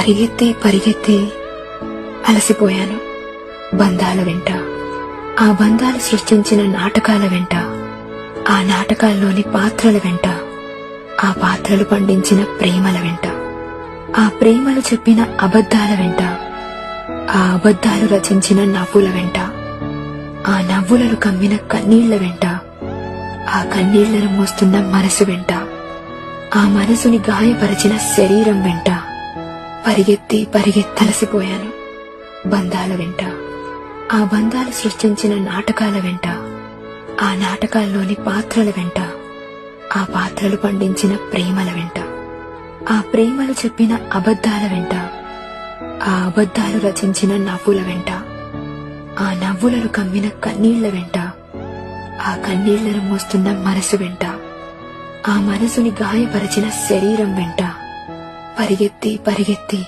పరిగెత్తి పరిగెత్తి అలసిపోయాను. బంధాల వెంట, ఆ బంధాలు సృష్టించిన నాటకాల వెంట, ఆ నాటకాల్లోని పాత్రల వెంట, ఆ పాత్రలు పండించిన ప్రేమల వెంట, ఆ ప్రేమలు చెప్పిన అబద్ధాల వెంట, ఆ అబద్ధాలు రచించిన నవ్వుల వెంట, ఆ నవ్వులను కమ్మిన కన్నీళ్ల వెంట, ఆ కన్నీళ్లను మోస్తున్న మనసు వెంట, ఆ మనసుని గాయపరిచిన శరీరం వెంట పరిగెత్తి పరిగెత్తలసిపోయాను. బంధాల వెంట, ఆ బంధాలు సృష్టించిన నాటకాల వెంట, ఆ నాటకాల్లోని పాత్రల వెంట, ఆ పాత్రలు పండించిన ప్రేమల వెంట, ఆ ప్రేమలు చెప్పిన అబద్ధాల వెంట, ఆ అబద్ధాలు రచించిన నవ్వుల వెంట, ఆ నవ్వులను కమ్మిన కన్నీళ్ల వెంట, ఆ కన్నీళ్లను మోస్తున్న మనసు వెంట, ఆ మనసుని గాయపరిచిన శరీరం వెంట పరిగెత్తి పరిగెత్తి